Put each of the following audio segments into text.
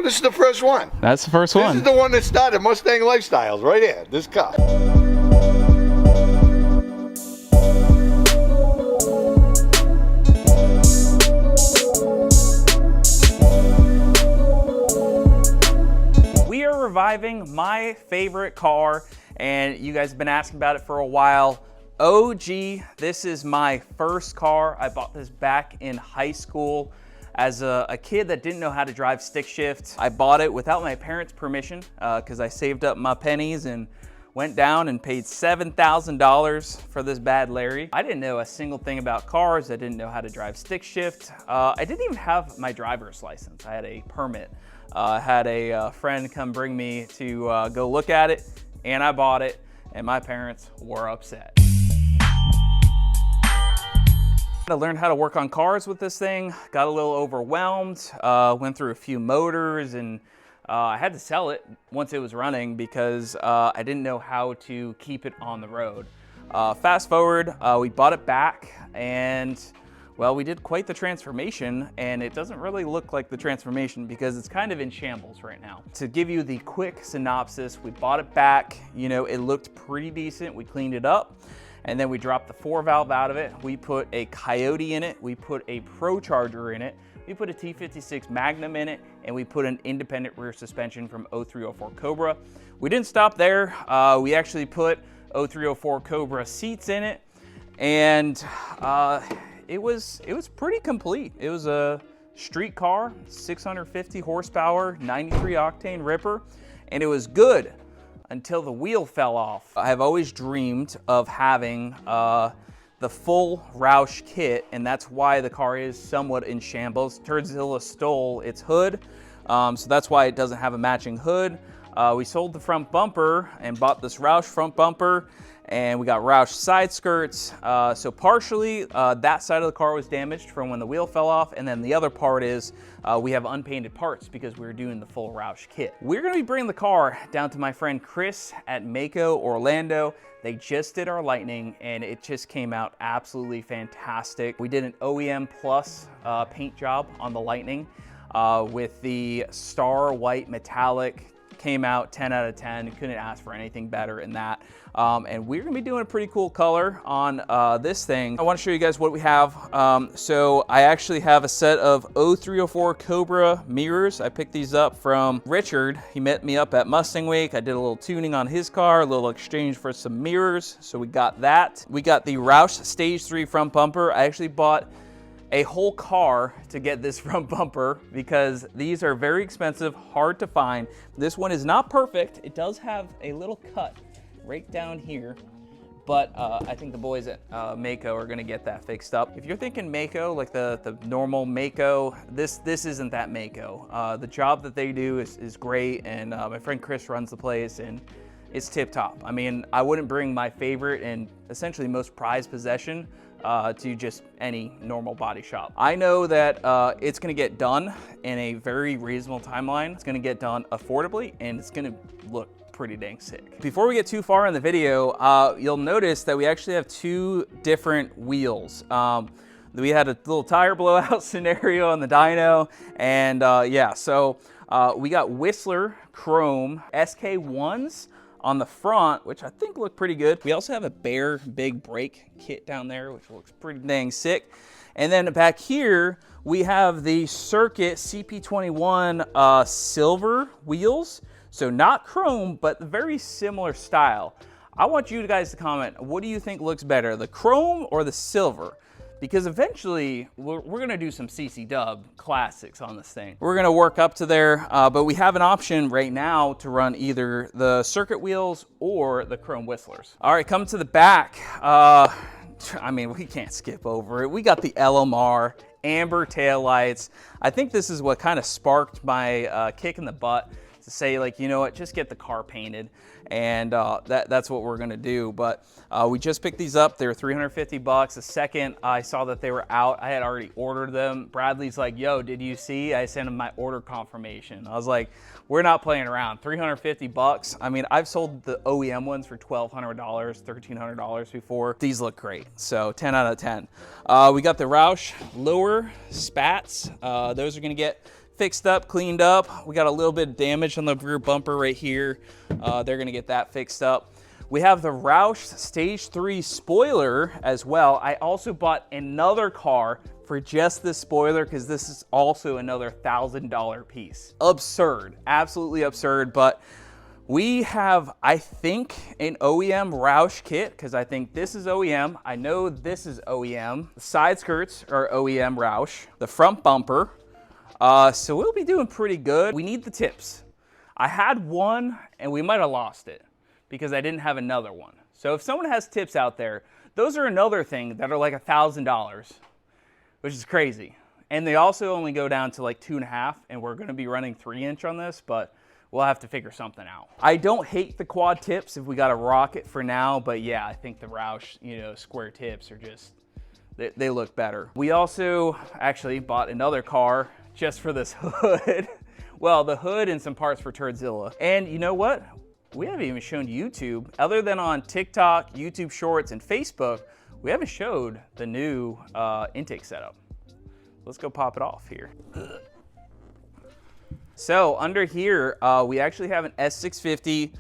this is the first one. That's the first one. This is the one that started Mustang Lifestyles, right here, this car. We are reviving my favorite car, and you guys have been asking about it for a while. OG, this is my first car. I bought this back in high school as a kid that didn't know how to drive stick shift. I bought it without my parents' permission because I saved up my pennies and went down and paid $7,000 for this bad Larry. I didn't know a single thing about cars. I didn't know how to drive stick shift. I didn't even have my driver's license. I had a permit. I had a friend come bring me to go look at it, and I bought it, and my parents were upset. I learned how to work on cars with this thing, got a little overwhelmed, went through a few motors, and I had to sell it once it was running because I didn't know how to keep it on the road. Fast forward, we bought it back, and well, we did quite the transformation, and it doesn't really look like the transformation because it's kind of in shambles right now. To give you the quick synopsis, we bought it back, you know, it looked pretty decent, we cleaned it up, and then we dropped the 4-valve out of it. We put a Coyote in it, we put a Pro Charger in it, we put a T56 Magnum in it, and we put an independent rear suspension from 0304 Cobra. We didn't stop there. We actually put 0304 Cobra seats in it, and it was pretty complete. It was a street car, 650 horsepower, 93 octane Ripper, and it was good until the wheel fell off. I have always dreamed of having the full Roush kit, and that's why the car is somewhat in shambles. Turdzilla stole its hood, so that's why it doesn't have a matching hood. We sold the front bumper and bought this Roush front bumper, and we got Roush side skirts. So partially that side of the car was damaged from when the wheel fell off, and then the other part is we have unpainted parts because we were doing the full Roush kit. We're gonna be bringing the car down to my friend Chris at Maaco Orlando. They just did our Lightning, and it just came out absolutely fantastic. We did an OEM Plus paint job on the Lightning with the Star White Metallic. Came out 10 out of 10. Couldn't ask for anything better than that. And we're gonna be doing a pretty cool color on this thing. I wanna show you guys what we have. So I actually have a set of 0304 Cobra mirrors. I picked these up from Richard. He met me up at Mustang Week. I did a little tuning on his car, a little exchange for some mirrors. So we got that. We got the Roush Stage 3 front bumper. I actually bought a whole car to get this front bumper because these are very expensive, hard to find. This one is not perfect. It does have a little cut right down here, but I think the boys at Maaco are gonna get that fixed up. If you're thinking Maaco, like the normal Maaco, this isn't that Maaco. The job that they do is great, and my friend Chris runs the place, and it's tip top. I mean, I wouldn't bring my favorite and essentially most prized possession to just any normal body shop. I know that it's gonna get done in a very reasonable timeline. It's gonna get done affordably, and it's gonna look pretty dang sick. Before we get too far in the video, you'll notice that we actually have two different wheels. We had a little tire blowout scenario on the dyno, and yeah, so we got Whistler Chrome SK1s on the front, which I think look pretty good. We also have a Bear big brake kit down there, which looks pretty dang sick. And then back here, we have the Circuit CP21 silver wheels. So not chrome, but very similar style. I want you guys to comment, what do you think looks better, the chrome or the silver? Because eventually we're gonna do some CC Dub classics on this thing. We're gonna work up to there, but we have an option right now to run either the circuit wheels or the chrome Whistlers. All right, come to the back. I mean, we can't skip over it. We got the LMR, amber taillights. I think this is what kind of sparked my kick in the butt to say, like, you know what, just get the car painted, and that's what we're gonna do. But we just picked these up. They were 350 bucks. The second I saw that they were out, I had already ordered them. Bradley's like, yo, did you see? I sent him my order confirmation. I was like, we're not playing around. 350 bucks. I mean, I've sold the OEM ones for $1,200, $1,300 before. These look great, so 10 out of 10. We got the Roush lower spats. Those are gonna get fixed up, cleaned up. We got a little bit of damage on the rear bumper right here. They're gonna get that fixed up. We have the Roush Stage 3 spoiler as well. I also bought another car for just this spoiler because this is also another $1,000 piece. Absurd, absolutely absurd, but we have, I think, an OEM Roush kit because I think this is OEM. I know this is OEM. The side skirts are OEM Roush. The front bumper. So we'll be doing pretty good. We need the tips. I had one and we might have lost it because I didn't have another one. So if someone has tips out there, those are another thing that are like $1,000, which is crazy. And they also only go down to like 2.5, and we're gonna be running 3-inch on this, but we'll have to figure something out. I don't hate the quad tips if we got a rocket for now, but yeah, I think the Roush, you know, square tips are just, they look better. We also actually bought another car just for this hood. Well, the hood and some parts for Turdzilla. And you know what? We haven't even shown YouTube, other than on TikTok, YouTube Shorts, and Facebook, we haven't showed the new intake setup. Let's go pop it off here. So under here, we actually have an S650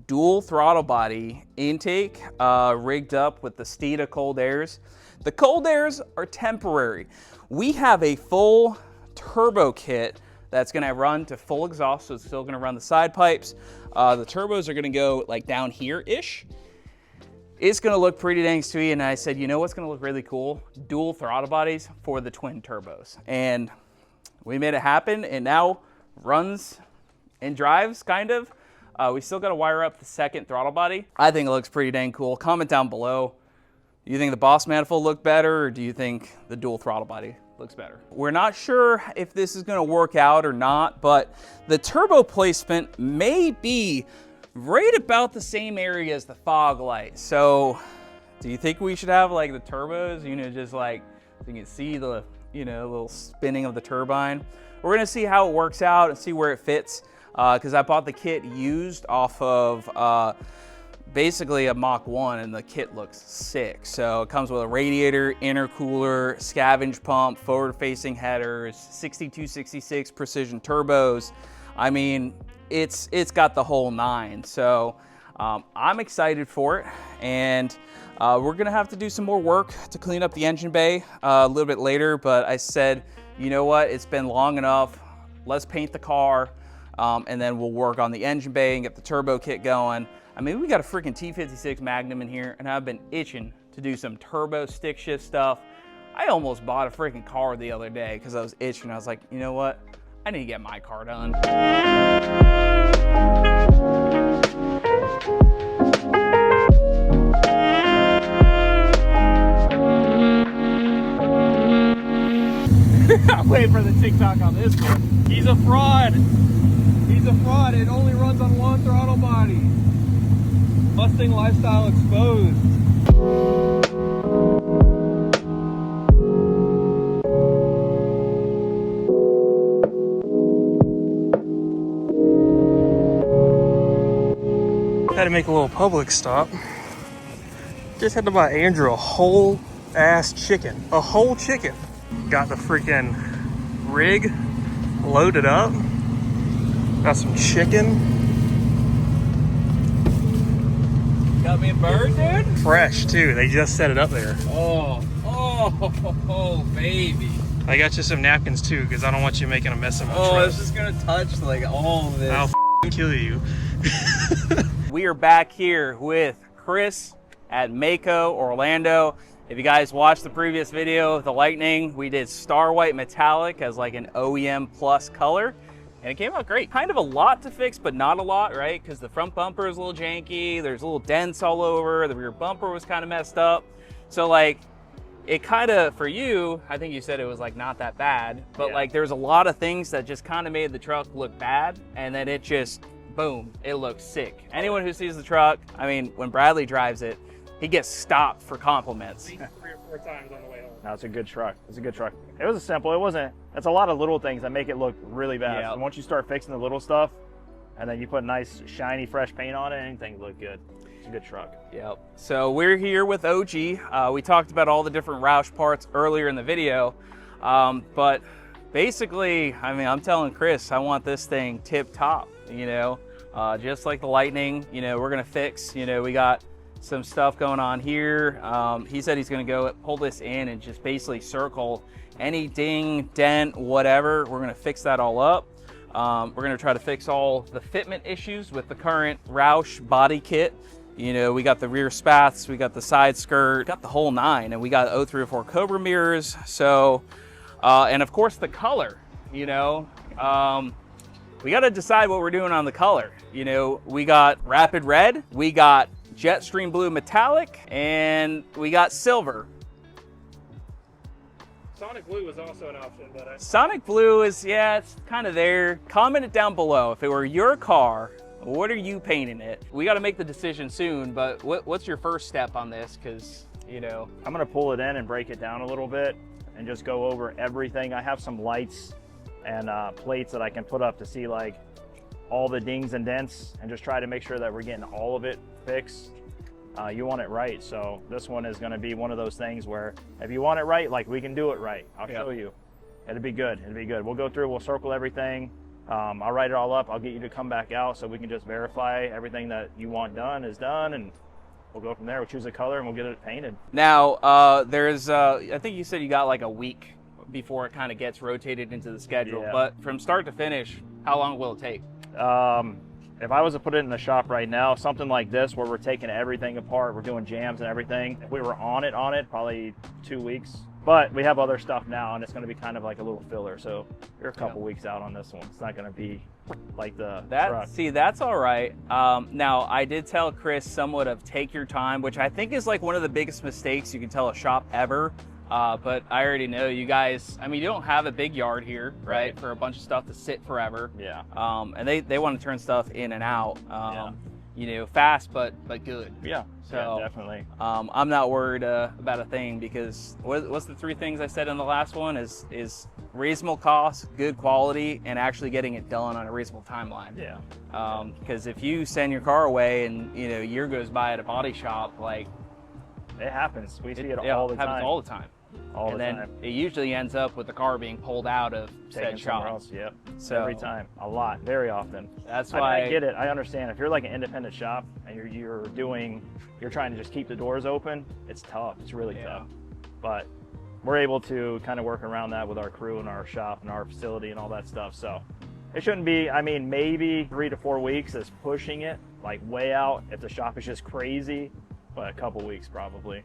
dual throttle body intake rigged up with the Steeda cold airs. The cold airs are temporary. We have a full turbo kit that's gonna run to full exhaust, so it's still gonna run the side pipes. The turbos are gonna go like down here-ish. It's gonna look pretty dang sweet, and I said, you know what's gonna look really cool? Dual throttle bodies for the twin turbos. And we made it happen, and now runs and drives, kind of. We still gotta wire up the second throttle body. I think it looks pretty dang cool. Comment down below. Do you think the Boss manifold looked better, or do you think the dual throttle body looks better? We're not sure if this is gonna work out or not, but the turbo placement may be right about the same area as the fog light. So do you think we should have like the turbos, you know, just like so you can see the, you know, little spinning of the turbine? We're gonna see how it works out and see where it fits, because I bought the kit used off of basically a Mach 1, and the kit looks sick. So it comes with a radiator, intercooler, scavenge pump, forward-facing headers, 6266 precision turbos. I mean, it's got the whole 9. So I'm excited for it, and we're gonna have to do some more work to clean up the engine bay a little bit later, but I said, you know what, it's been long enough, let's paint the car, and then we'll work on the engine bay and get the turbo kit going. I mean, we got a freaking T56 Magnum in here, and I've been itching to do some turbo stick shift stuff. I almost bought a freaking car the other day because I was itching. I was like, you know what, I need to get my car done. I'm waiting for the TikTok on this one. He's a fraud. He's a fraud. It only runs on one throttle body. Mustang lifestyle exposed. Had to make a little public stop. Just had to buy Andrew a whole ass chicken. A whole chicken. Got the freaking rig loaded up. Got some chicken. Got me a bird, dude? Fresh too. They just set it up there. Oh, baby. I got you some napkins too, because I don't want you making a mess of my truck. It's just gonna touch like all of this. I'll kill you. We are back here with Chris at Maaco Orlando. If you guys watched the previous video of the Lightning, we did Star White Metallic as like an OEM plus color, and it came out great. Kind of a lot to fix, but not a lot, right? Because the front bumper is a little janky, there's little dents all over, the rear bumper was kind of messed up. So like, it kind of, for you, I think you said it was like not that bad, but like there's a lot of things that just kind of made the truck look bad, and then it just, boom, it looks sick. Anyone who sees the truck, I mean, when Bradley drives it, he gets stopped for compliments. 3 or 4 times on the way home. No, it's a good truck. It's a good truck. It was simple. It wasn't. It's a lot of little things that make it look really bad. Yeah. And once you start fixing the little stuff, and then you put nice, shiny, fresh paint on it, anything look good. It's a good truck. Yep. So we're here with OG. We talked about all the different Roush parts earlier in the video, but basically, I mean, I'm telling Chris, I want this thing tip top, you know, just like the Lightning. You know, we're gonna fix, you know, we got some stuff going on here. He said he's gonna go pull this in and just basically circle any ding, dent, whatever. We're gonna fix that all up. We're gonna try to fix all the fitment issues with the current Roush body kit. You know, we got the rear spats, we got the side skirt, got the whole nine, and we got 0304 Cobra mirrors. So, and of course the color, you know, we got to decide what we're doing on the color. You know, we got Rapid Red, we got Jetstream Blue Metallic, and we got Silver. Sonic Blue was also an option, but Sonic Blue is, yeah, it's kind of there. Comment it down below. If it were your car, what are you painting it? We got to make the decision soon, but what's your first step on this? Because, you know, I'm gonna pull it in and break it down a little bit and just go over everything. I have some lights and plates that I can put up to see like all the dings and dents and just try to make sure that we're getting all of it fixed. You want it right, so this one is going to be one of those things where if you want it right, like, we can do it right. I'll show you. It'll be good. It'll be good. We'll go through, we'll circle everything. I'll write it all up. I'll get you to come back out so we can just verify everything that you want done is done, and we'll go from there. We'll choose a color and we'll get it painted. now there's, I think you said you got like a week before it kind of gets rotated into the schedule, Yeah. but from start to finish, how long will it take? If I was to put it in the shop right now, something like this where we're taking everything apart, we're doing jams and everything, if we were on it, probably 2 weeks. But we have other stuff now, and it's going to be kind of like a little filler. So you're a couple weeks out on this one. It's not going to be like the truck. See, that's all right. Now, I did tell Chris somewhat of take your time, which I think is like one of the biggest mistakes you can tell a shop ever. But I already know you guys, I mean, you don't have a big yard here, right? For a bunch of stuff to sit forever. Yeah. And they want to turn stuff in and out, you know, fast, but good. Yeah. So, yeah, definitely. I'm not worried about a thing, because what's the three things I said in the last one is reasonable cost, good quality, and actually getting it done on a reasonable timeline. Yeah. Because if you send your car away and, you know, a year goes by at a body shop, like, it happens. We see it yeah, all the it happens time. all the time. All and the then time. it usually ends up with the car being pulled out of Taken said somewhere shop. else. Yep. So Every time. A lot. Very often. That's I mean, why I get it. I understand. If you're like an independent shop and you're trying to just keep the doors open, it's tough. It's really tough. But we're able to kind of work around that with our crew and our shop and our facility and all that stuff. So it shouldn't be, I mean, maybe 3 to 4 weeks is pushing it, like way out if the shop is just crazy, but a couple weeks probably.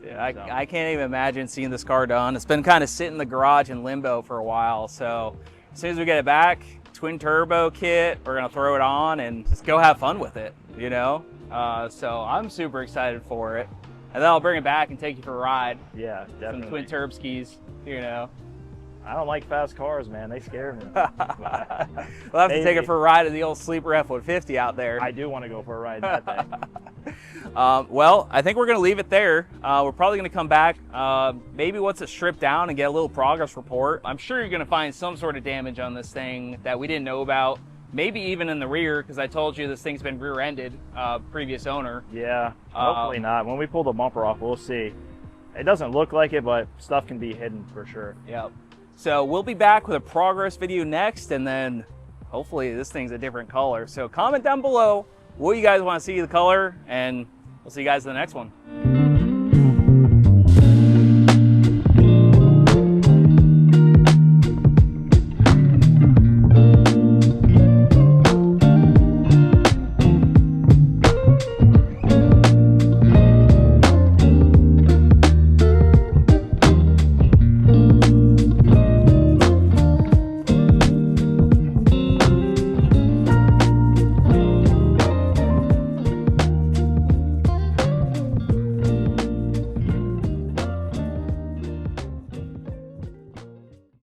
Yeah, I can't even imagine seeing this car done. It's been kind of sitting in the garage in limbo for a while. So as soon as we get it back, twin turbo kit, we're gonna throw it on and just go have fun with it, you know? So I'm super excited for it. And then I'll bring it back and take you for a ride. Yeah, definitely. Some twin turb skis, you know? I don't like fast cars, man. They scare me. We'll have to take it for a ride in the old sleeper F-150 out there. I do want to go for a ride in that thing. Well, I think we're going to leave it there. We're probably going to come back, maybe once it's stripped down, and get a little progress report. I'm sure you're going to find some sort of damage on this thing that we didn't know about. Maybe even in the rear, because I told you this thing's been rear-ended, previous owner. Yeah, hopefully not. When we pull the bumper off, we'll see. It doesn't look like it, but stuff can be hidden for sure. Yep. So we'll be back with a progress video next, and then hopefully this thing's a different color. So comment down below what you guys want to see the color, and we'll see you guys in the next one.